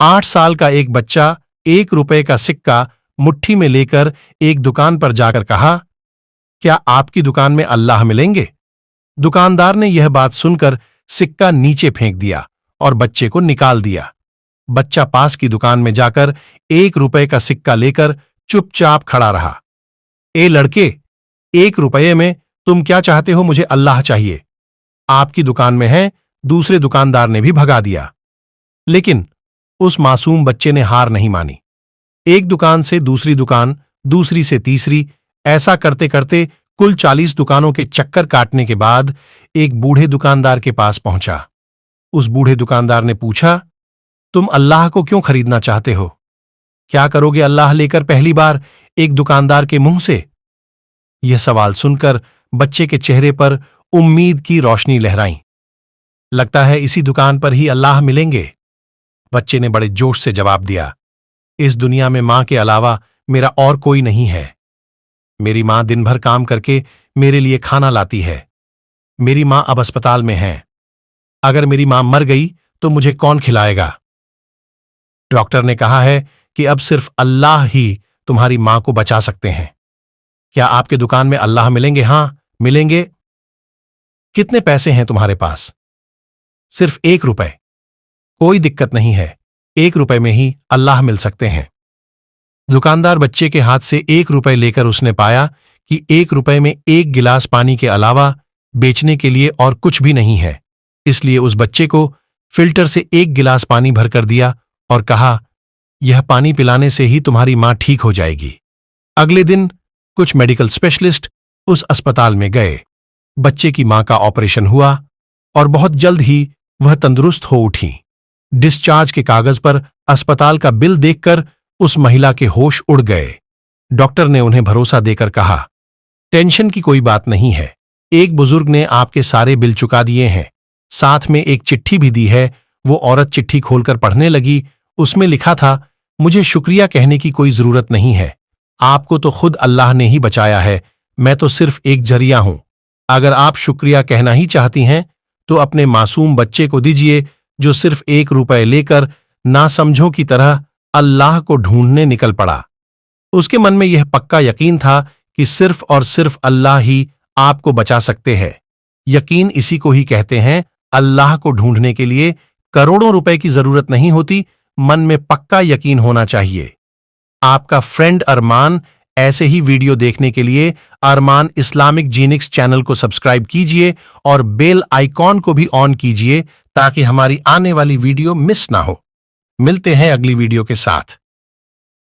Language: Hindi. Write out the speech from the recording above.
8 साल का एक बच्चा 1 रुपए का सिक्का मुट्ठी में लेकर एक दुकान पर जाकर कहा, क्या आपकी दुकान में अल्लाह मिलेंगे? दुकानदार ने यह बात सुनकर सिक्का नीचे फेंक दिया और बच्चे को निकाल दिया। बच्चा पास की दुकान में जाकर 1 रुपए का सिक्का लेकर चुपचाप खड़ा रहा। ए लड़के, 1 रुपए में तुम क्या चाहते हो? मुझे अल्लाह चाहिए। आपकी दुकान में है, दूसरे दुकानदार ने भी भगा दिया। लेकिन उस मासूम बच्चे ने हार नहीं मानी। एक दुकान से दूसरी दुकान, दूसरी से तीसरी, ऐसा करते करते कुल 40 दुकानों के चक्कर काटने के बाद एक बूढ़े दुकानदार के पास पहुंचा। उस बूढ़े दुकानदार ने पूछा, तुम अल्लाह को क्यों खरीदना चाहते हो? क्या करोगे अल्लाह लेकर? पहली बार एक दुकानदार के मुंह से यह सवाल सुनकर बच्चे के चेहरे पर उम्मीद की रोशनी लहराई। लगता है इसी दुकान पर ही अल्लाह मिलेंगे। बच्चे ने बड़े जोश से जवाब दिया, इस दुनिया में मां के अलावा मेरा और कोई नहीं है। मेरी मां दिन भर काम करके मेरे लिए खाना लाती है। मेरी मां अब अस्पताल में है। अगर मेरी मां मर गई तो मुझे कौन खिलाएगा? डॉक्टर ने कहा है कि अब सिर्फ अल्लाह ही तुम्हारी मां को बचा सकते हैं। क्या आपके दुकान में अल्लाह मिलेंगे? हां, मिलेंगे। कितने पैसे हैं तुम्हारे पास? सिर्फ 1 रुपए। कोई दिक्कत नहीं है, 1 रुपए में ही अल्लाह मिल सकते हैं। दुकानदार बच्चे के हाथ से 1 रुपए लेकर उसने पाया कि 1 रुपए में 1 गिलास पानी के अलावा बेचने के लिए और कुछ भी नहीं है। इसलिए उस बच्चे को फिल्टर से 1 गिलास पानी भरकर दिया और कहा, यह पानी पिलाने से ही तुम्हारी मां ठीक हो जाएगी। अगले दिन कुछ मेडिकल स्पेशलिस्ट उस अस्पताल में गए। बच्चे की मां का ऑपरेशन हुआ और बहुत जल्द ही वह तंदुरुस्त हो उठी। डिस्चार्ज के कागज पर अस्पताल का बिल देखकर उस महिला के होश उड़ गए। डॉक्टर ने उन्हें भरोसा देकर कहा, टेंशन की कोई बात नहीं है। एक बुजुर्ग ने आपके सारे बिल चुका दिए हैं। साथ में एक चिट्ठी भी दी है। वो औरत चिट्ठी खोलकर पढ़ने लगी। उसमें लिखा था, मुझे शुक्रिया कहने की कोई जरूरत नहीं है। आपको तो खुद अल्लाह ने ही बचाया है। मैं तो सिर्फ एक जरिया हूं। अगर आप शुक्रिया कहना ही चाहती हैं तो अपने मासूम बच्चे को दीजिए जो सिर्फ 1 रुपए लेकर नासमझों की तरह अल्लाह को ढूंढने निकल पड़ा। उसके मन में यह पक्का यकीन था कि सिर्फ और सिर्फ अल्लाह ही आपको बचा सकते हैं। यकीन इसी को ही कहते हैं। अल्लाह को ढूंढने के लिए करोड़ों रुपए की जरूरत नहीं होती, मन में पक्का यकीन होना चाहिए। आपका फ्रेंड अरमान। ऐसे ही वीडियो देखने के लिए अरमान इस्लामिक जीनिक्स चैनल को सब्सक्राइब कीजिए और बेल आइकॉन को भी ऑन कीजिए ताकि हमारी आने वाली वीडियो मिस ना हो। मिलते हैं अगली वीडियो के साथ।